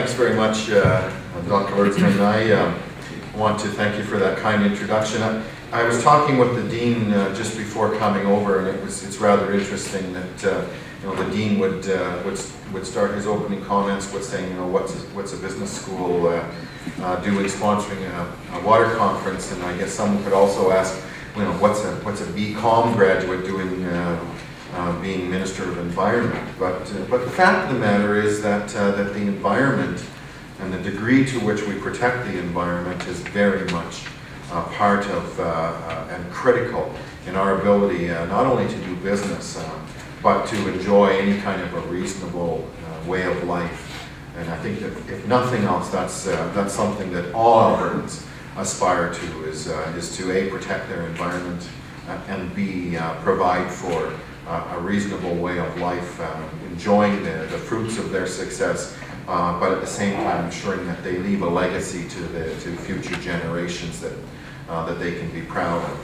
thanks very much, Dr. Lordsman. I want to thank you for that kind introduction. I was talking with the Dean just before coming over, and it's rather interesting that the Dean would start his opening comments with saying, what's a business school doing sponsoring a water conference, and I guess someone could also ask, what's a BCom graduate doing being Minister of Environment. But the fact of the matter is that that the environment and the degree to which we protect the environment is very much part of and critical in our ability not only to do business but to enjoy any kind of a reasonable way of life. And I think that if nothing else, that's something that all Albertans aspire to is to A, protect their environment, and B, provide for a reasonable way of life, enjoying the fruits of their success, but at the same time ensuring that they leave a legacy to future generations that they can be proud of.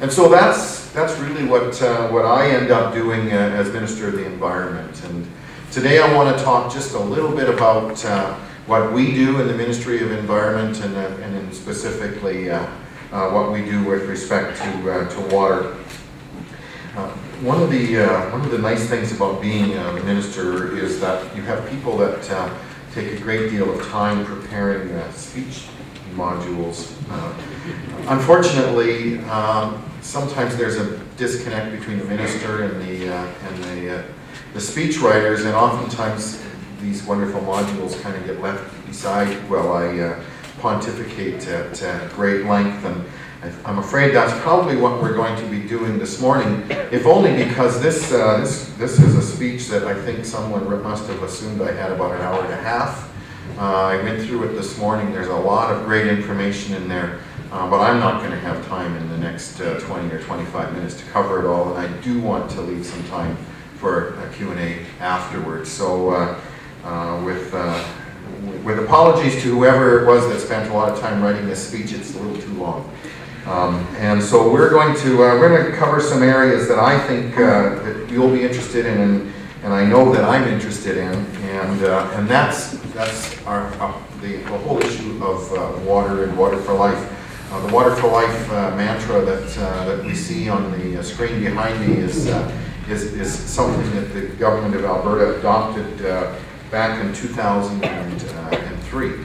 And so that's really what I end up doing as Minister of the Environment. And today I want to talk just a little bit about what we do in the Ministry of Environment, and specifically what we do with respect to water. One of the nice things about being a minister is that you have people that take a great deal of time preparing speech modules. Unfortunately, sometimes there's a disconnect between the minister and the speech writers, and oftentimes these wonderful modules kind of get left beside while I pontificate at great length. And I'm afraid that's probably what we're going to be doing this morning, if only because this is a speech that I think someone must have assumed I had about an hour and a half. I went through it this morning. There's a lot of great information in there, but I'm not going to have time in the next 20 or 25 minutes to cover it all, and I do want to leave some time for a Q&A afterwards. So with apologies to whoever it was that spent a lot of time writing this speech, it's a little too long. And so we're going to cover some areas that I think that you'll be interested in, and I know that I'm interested in, and that's the whole issue of water and water for life. The water for life mantra that we see on the screen behind me is something that the government of Alberta adopted back in 2003,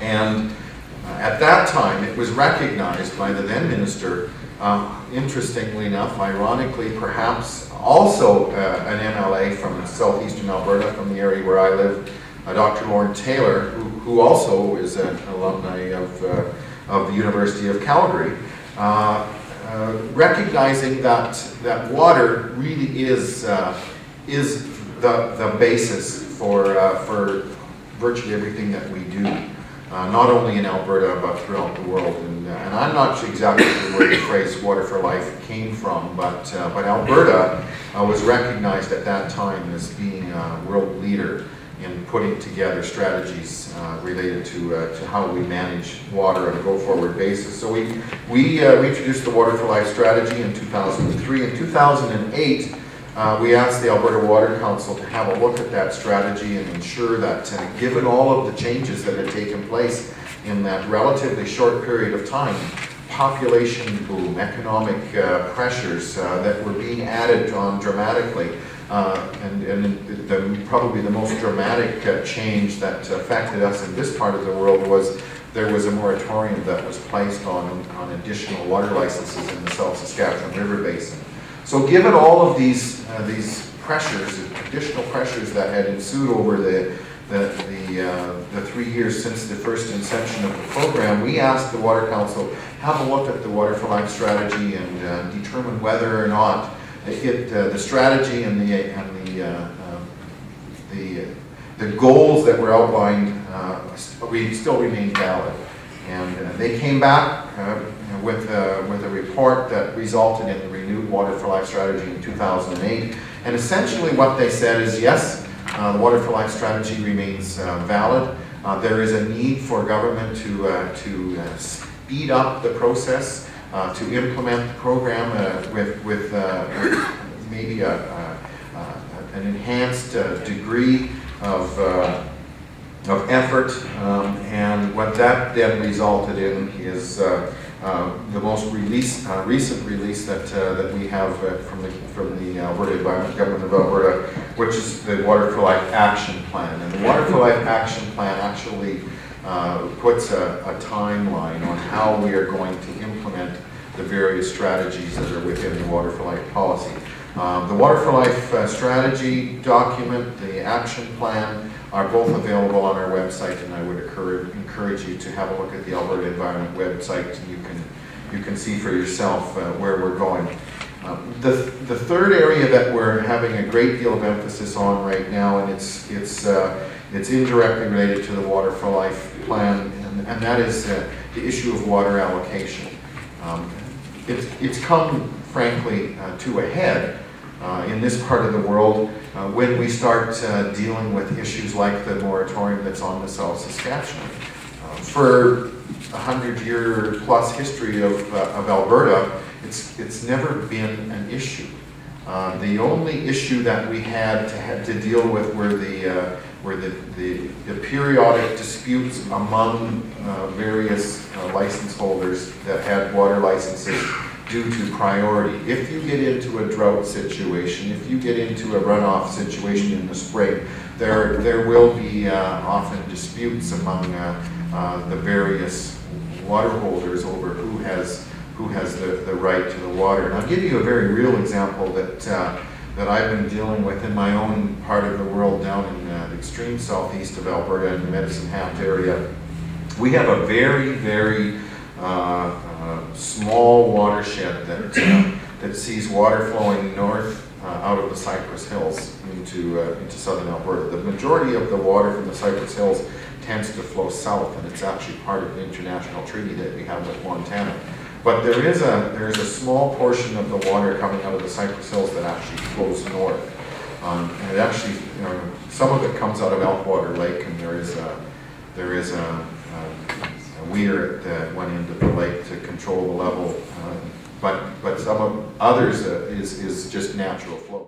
and at that time, it was recognized by the then minister, interestingly enough, ironically perhaps, also an MLA from southeastern Alberta, from the area where I live, Dr. Lauren Taylor, who also is an alumni of the University of Calgary, recognizing that water really is the basis for virtually everything that we do. Not only in Alberta, but throughout the world. And I'm not sure exactly where the phrase water for life came from, but Alberta was recognized at that time as being a world leader in putting together strategies related to how we manage water on a go-forward basis. So we introduced the Water for Life strategy in 2003. In 2008, we asked the Alberta Water Council to have a look at that strategy and ensure that given all of the changes that had taken place in that relatively short period of time, population boom, economic pressures that were being added on dramatically, and probably the most dramatic change that affected us in this part of the world was there was a moratorium that was placed on additional water licenses in the South Saskatchewan River Basin. So given all of these pressures, additional pressures that had ensued over the 3 years since the first inception of the program, we asked the Water Council to have a look at the Water for Life strategy and determine whether or not the strategy and the goals that were outlined still remain valid. And they came back with a report that resulted in the renewed Water for Life strategy in 2008. And essentially what they said is, yes, the Water for Life strategy remains valid. There is a need for government to speed up the process, to implement the program with maybe an enhanced degree of effort, and what that then resulted in is the most recent release that we have from the Alberta Environment Government of Alberta, which is the Water for Life Action Plan. And the Water for Life Action Plan actually puts a timeline on how we are going to implement the various strategies that are within the Water for Life policy. The Water for Life strategy document, the action plan, are both available on our website, and I would encourage you to have a look at the Alberta Environment website, and you can see for yourself where we're going. The third area that we're having a great deal of emphasis on right now, and it's indirectly related to the Water for Life plan, and that is the issue of water allocation. It's come, frankly, to a head in this part of the world when we start dealing with issues like the moratorium that's on the South Saskatchewan. For 100-year plus history of Alberta, it's never been an issue. The only issue that we had to deal with were the periodic disputes among various license holders that had water licenses due to priority. If you get into a drought situation, if you get into a runoff situation in the spring, there will be often disputes among the various water holders over who has the right to the water. And I'll give you a very real example that I've been dealing with in my own part of the world down in the extreme southeast of Alberta in the Medicine Hat area. We have a very, very small watershed that sees water flowing north out of the Cypress Hills into southern Alberta. The majority of the water from the Cypress Hills tends to flow south, and it's actually part of the international treaty that we have with Montana. But there is a small portion of the water coming out of the Cypress Hills that actually flows north. And it actually, some of it comes out of Elkwater Lake, and there is a weir at one end of the lake to control the level. But some of others is just natural flow.